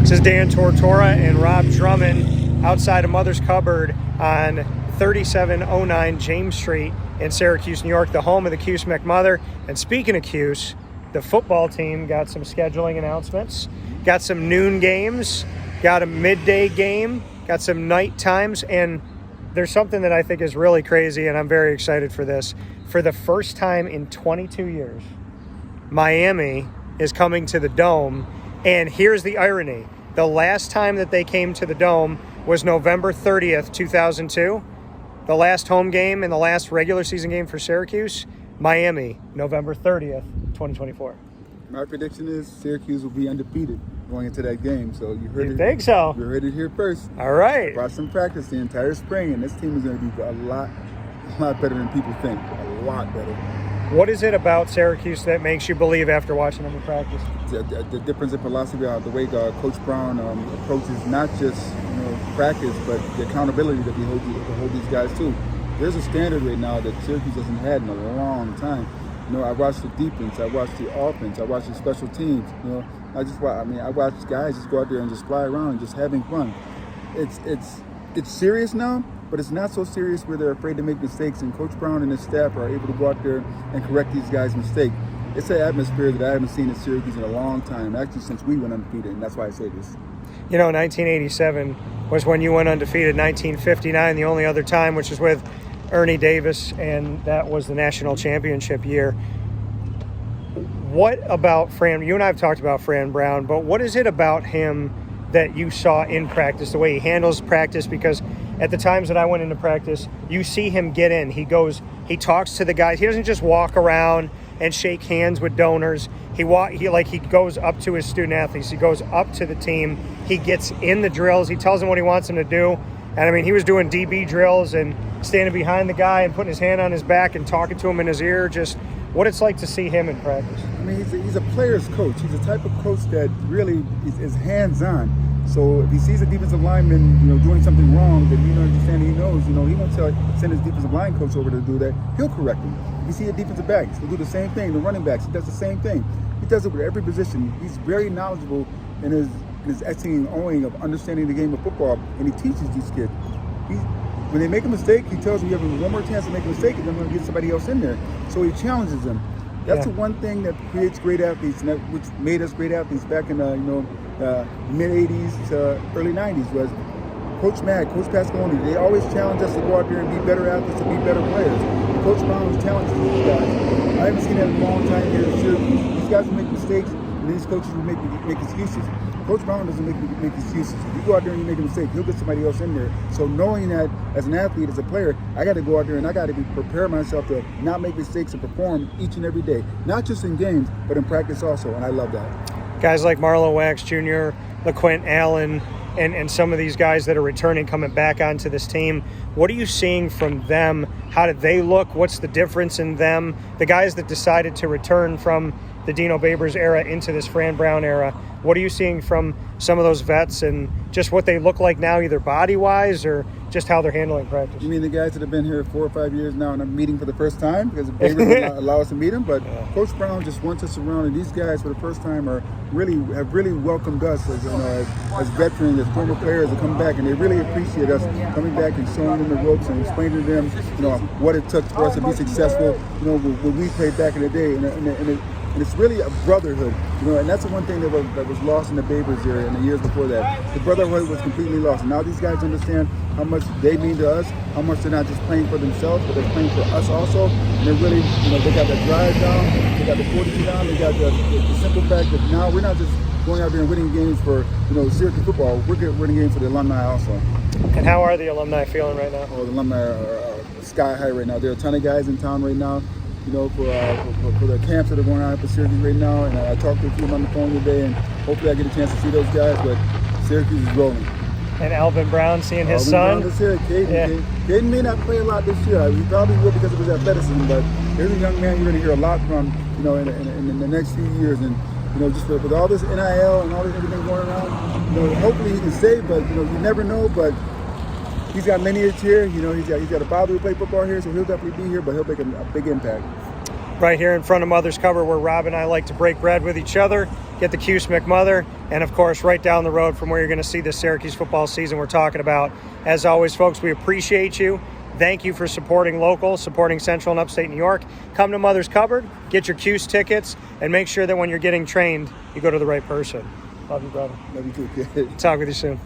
This is Dan Tortora and Rob Drummond outside of Mother's Cupboard on 3709 James Street in Syracuse, New York, the home of the Cuse McMother. And speaking of Cuse, the football team got some scheduling announcements, got some noon games, got a midday game, got some night times, and there's something that I think is really crazy, and I'm very excited for this. For the first time in 22 years, Miami is coming to the Dome, and here's the irony. The last time that they came to the Dome was November 30th, 2002. The last home game and the last regular season game for Syracuse, Miami, November 30th, 2024. My prediction is Syracuse will be undefeated going into that game. So you heard it. Think so? You heard it here first. All right. Brought some practice the entire spring, and this team is going to be a lot better than people think. A lot better. What is it about Syracuse that makes you believe after watching them in practice? The difference in philosophy, the way Coach Brown approaches not just practice, but the accountability that we hold these guys to. There's a standard right now that Syracuse hasn't had in a long time. I watched the defense, I watched the offense, I watched the special teams. I watch guys just go out there and just fly around and just having fun. It's serious now, but it's not so serious where they're afraid to make mistakes, and Coach Brown and his staff are able to go out there and correct these guys' mistakes. It's an atmosphere that I haven't seen at Syracuse in a long time, actually since we went undefeated, and that's why I say this. 1987 was when you went undefeated. 1959, the only other time, which is with Ernie Davis, and that was the national championship year. What about Fran? You and I have talked about Fran Brown, but what is it about him that you saw in practice, the way he handles practice? Because at the times that I went into practice, you see him get in. He talks to the guys. He doesn't just walk around and shake hands with donors. He goes up to his student athletes. He goes up to the team. He gets in the drills. He tells them what he wants them to do. And he was doing DB drills and standing behind the guy and putting his hand on his back and talking to him in his ear. Just what it's like to see him in practice. He's a player's coach. He's the type of coach that really is hands-on. So if he sees a defensive lineman, doing something wrong that he understands, he knows, he won't send his defensive line coach over to do that. He'll correct him. If you see a defensive back, he'll do the same thing. The running backs, he does the same thing. He does it with every position. He's very knowledgeable in his etching and owing of understanding the game of football, and he teaches these kids. When they make a mistake, he tells them you have one more chance to make a mistake, and then I'm going to get somebody else in there. So he challenges them. That's the one thing that creates great athletes, and which made us great athletes back in mid 80s to early 90s was Coach Mack, Coach Pasqualoni. They always challenge us to go out there and be better athletes, to be better players. And Coach Brown was challenging these guys. I haven't seen that in a long time here at Syracuse. These guys will make mistakes, and these coaches will make excuses. Coach Brown doesn't make excuses. If you go out there and you make a mistake, he'll get somebody else in there. So knowing that as an athlete, as a player, I got to go out there and I got to prepare myself to not make mistakes and perform each and every day. Not just in games, but in practice also, and I love that. Guys like Marlon Wax Jr., LaQuint Allen, and some of these guys that are returning, coming back onto this team, what are you seeing from them? How did they look? What's the difference in them? The guys that decided to return from the Dino Babers era into this Fran Brown era, what are you seeing from some of those vets and just what they look like now, either body-wise or just how they're handling practice? You mean the guys that have been here 4 or 5 years now and I'm meeting for the first time because the Babers allow us to meet them? But Coach Brown just wants us around, and these guys for the first time have really welcomed us as veterans, as former players to come back, and they really appreciate us coming back and showing them the ropes and explaining to them what it took for us to be successful when we played back in the day. And it's really a brotherhood, and that's the one thing that was lost in the Babers era and the years before that. The brotherhood was completely lost. And now these guys understand how much they mean to us, how much they're not just playing for themselves, but they're playing for us also. And they're really, they got that drive down, they got the 40 down, they got the simple fact that now we're not just going out there and winning games for, Syracuse football. We're winning games for the alumni also. And how are the alumni feeling right now? Oh, the alumni are sky high right now. There are a ton of guys in town right now. For the camps that are going on for Syracuse right now. And I talked to a few of them on the phone today, and hopefully I get a chance to see those guys, but Syracuse is rolling. And Alvin Brown seeing his son. Brown is here. Caden may not play a lot this year. He probably will because of his athleticism, but there's a young man you're going to hear a lot from, in the next few years. And, just with all this NIL and all this everything going around, hopefully he can stay, but, you never know. But he's got lineage here. He's got a father who played football here, so he'll definitely be here, but he'll make a big impact. right here in front of Mother's Cupboard, where Rob and I like to break bread with each other, get the Cuse McMother, and of course right down the road from where you're going to see the Syracuse football season we're talking about. As always, folks, we appreciate you. Thank you for supporting local, supporting Central and Upstate New York. Come to Mother's Cupboard, get your Cuse tickets, and make sure that when you're getting trained, you go to the right person. Love you, brother. Love you too, kid. Talk with you soon.